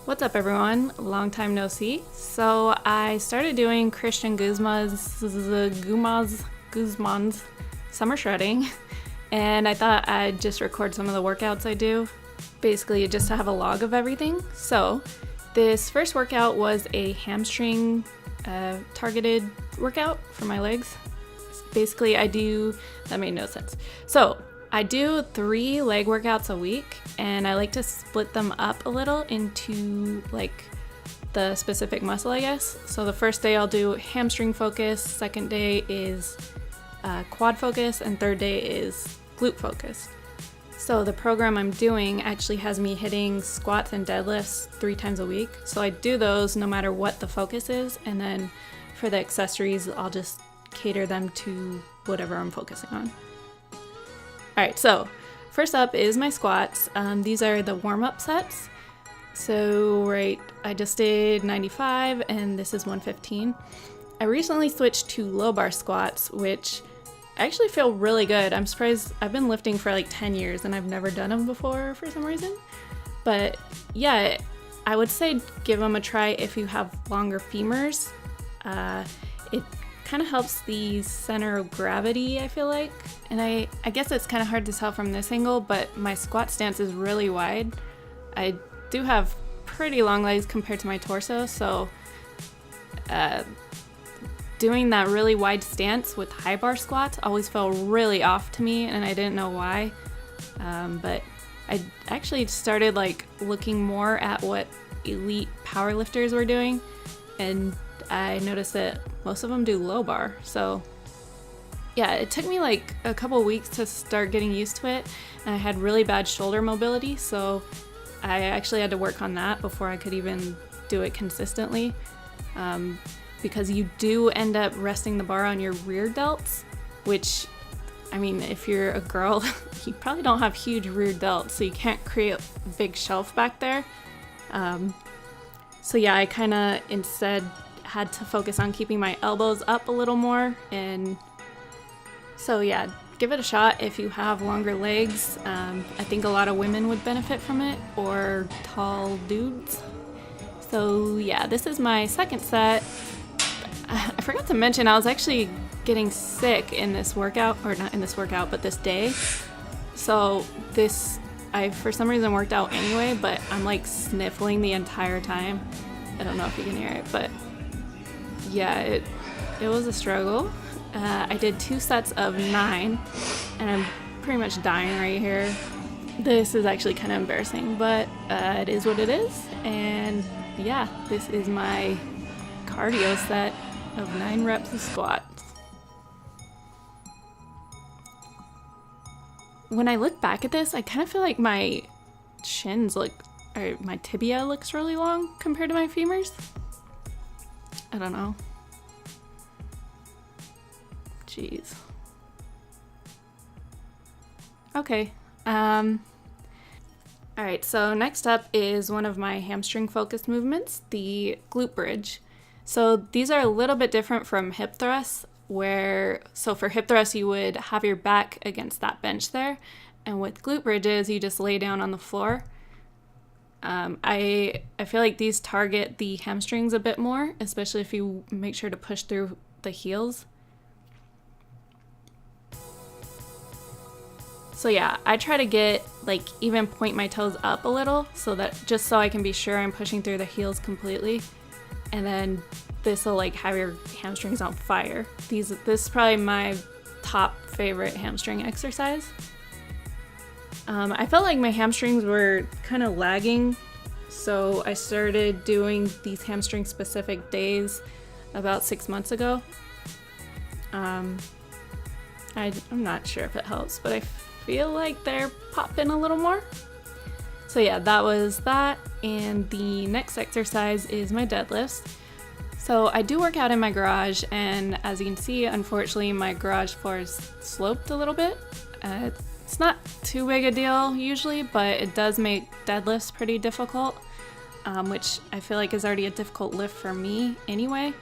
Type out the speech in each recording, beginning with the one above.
What's up, everyone? Long time no see. So I started doing Christian Guzman's summer shredding, and I thought I'd just record some of the workouts I do, basically just to have a log of everything. So this first workout was a hamstring targeted workout for my legs. Basically, that made no sense. So I do 3 leg workouts a week, and I like to split them up a little into like the specific muscle, I guess. So the first day I'll do hamstring focus, second day is quad focus, and third day is glute focus. So the program I'm doing actually has me hitting squats and deadlifts 3 times a week. So I do those no matter what the focus is, and then for the accessories, I'll just cater them to whatever I'm focusing on. Alright, so first up is my squats. These are the warm-up sets. So I just did 95 and this is 115. I recently switched to low bar squats, which actually feel really good. I'm surprised. I've been lifting for like 10 years and I've never done them before for some reason. But yeah, I would say give them a try if you have longer femurs. It kind of helps the center of gravity, I feel like. And I guess it's kind of hard to tell from this angle, but my squat stance is really wide. I do have pretty long legs compared to my torso, so doing that really wide stance with high bar squats always felt really off to me, and I didn't know why. But I actually started like looking more at what elite powerlifters were doing, and I noticed that most of them do low bar. So yeah, it took me like a couple weeks to start getting used to it, and I had really bad shoulder mobility, so I actually had to work on that before I could even do it consistently, because you do end up resting the bar on your rear delts, which, I mean, if you're a girl, you probably don't have huge rear delts, so you can't create a big shelf back there. So yeah, I kind of instead had to focus on keeping my elbows up a little more, and so yeah, give it a shot if you have longer legs. I think a lot of women would benefit from it, or tall dudes. So yeah, this is my second set. I forgot to mention I was actually getting sick in this workout, or not in this workout, but this day. So I for some reason worked out anyway, but I'm like sniffling the entire time. I don't know if you can hear it, but yeah, it was a struggle. I did 2 sets of 9, and I'm pretty much dying right here. This is actually kind of embarrassing, but it is what it is. And yeah, this is my cardio set of 9 reps of squats. When I look back at this, I kind of feel like my my tibia looks really long compared to my femurs. I don't know. Jeez. Okay. Alright, so next up is one of my hamstring focused movements, the glute bridge. So these are a little bit different from hip thrusts, so for hip thrusts you would have your back against that bench there, and with glute bridges you just lay down on the floor. I feel like these target the hamstrings a bit more, especially if you make sure to push through the heels. So yeah, I try to even point my toes up a little, so I can be sure I'm pushing through the heels completely. And then this will like have your hamstrings on fire. This is probably my top favorite hamstring exercise. I felt like my hamstrings were kind of lagging, so I started doing these hamstring specific days about 6 months ago. I'm not sure if it helps, but I feel like they're popping a little more. So yeah, that was that. And the next exercise is my deadlifts. So I do work out in my garage, and as you can see, unfortunately my garage floor is sloped a little bit. It's not too big a deal usually, but it does make deadlifts pretty difficult, which I feel like is already a difficult lift for me anyway.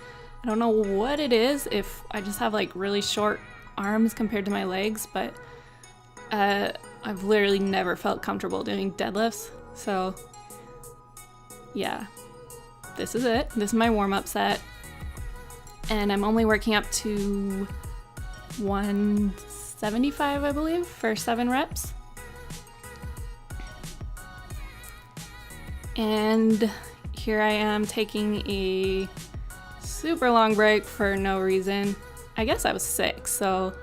I don't know what it is, if I just have like really short arms compared to my legs, but I've literally never felt comfortable doing deadlifts. So yeah, this is it. This is my warm-up set. And I'm only working up to 175, I believe, for 7 reps. And here I am taking a super long break for no reason. I guess I was sick, so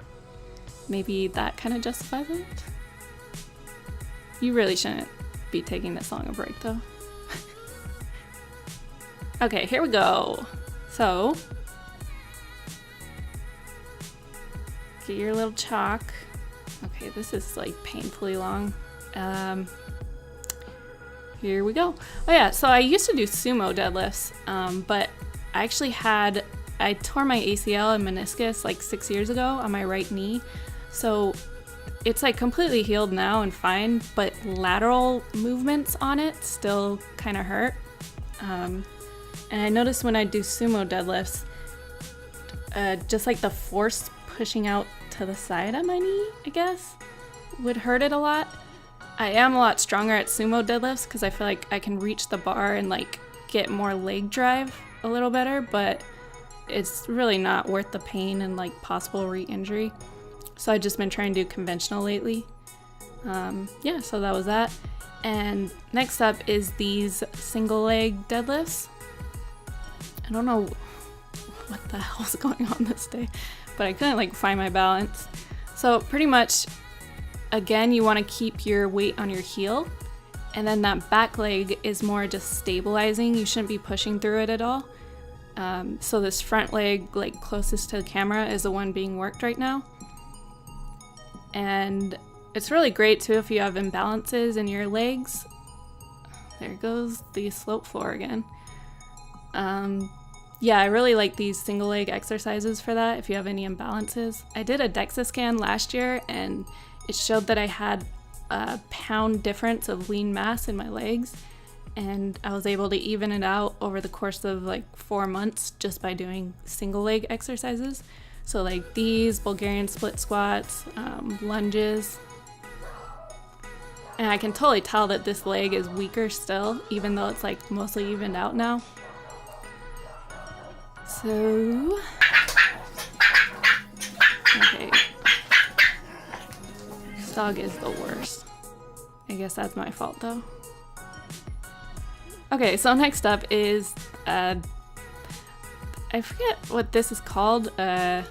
maybe that kind of justifies it. You really shouldn't be taking this long a break though. Okay, here we go. So, get your little chalk. Okay, this is like painfully long. Here we go. Oh yeah, so I used to do sumo deadlifts, but I tore my ACL and meniscus like 6 years ago on my right knee. So it's like completely healed now and fine, but lateral movements on it still kind of hurt. And I noticed when I do sumo deadlifts, just like the force pushing out to the side of my knee, I guess, would hurt it a lot. I am a lot stronger at sumo deadlifts because I feel like I can reach the bar and like get more leg drive a little better, but it's really not worth the pain and like possible re-injury. So I've just been trying to do conventional lately. Yeah, so that was that. And next up is these single leg deadlifts. I don't know what the hell's going on this day, but I couldn't like find my balance. So pretty much, again, you want to keep your weight on your heel, and then that back leg is more just stabilizing. You shouldn't be pushing through it at all. So this front leg, like closest to the camera, is the one being worked right now. And it's really great too if you have imbalances in your legs. There goes the slope floor again. Yeah, I really like these single leg exercises for that if you have any imbalances. I did a DEXA scan last year and it showed that I had a pound difference of lean mass in my legs, and I was able to even it out over the course of like 4 months just by doing single leg exercises. So like these Bulgarian split squats, lunges. And I can totally tell that this leg is weaker still, even though it's like mostly evened out now. So, okay. This dog is the worst. I guess that's my fault though. Okay, so next up is, I forget what this is called, a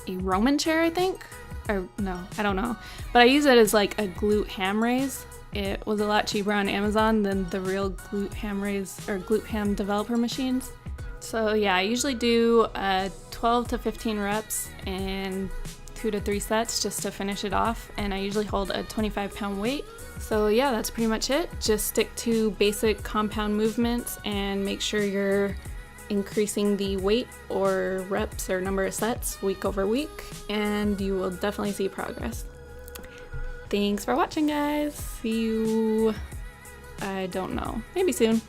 Roman chair, I think? Or no, I don't know. But I use it as like a glute ham raise. It was a lot cheaper on Amazon than the real glute ham raise or glute ham developer machines. So yeah, I usually do 12 to 15 reps and 2 to 3 sets just to finish it off, and I usually hold a 25-pound weight. So yeah, that's pretty much it. Just stick to basic compound movements and make sure you're increasing the weight or reps or number of sets week over week, and you will definitely see progress. Thanks for watching, guys. See you, I don't know, maybe soon.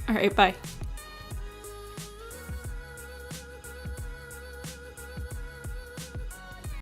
All right, bye.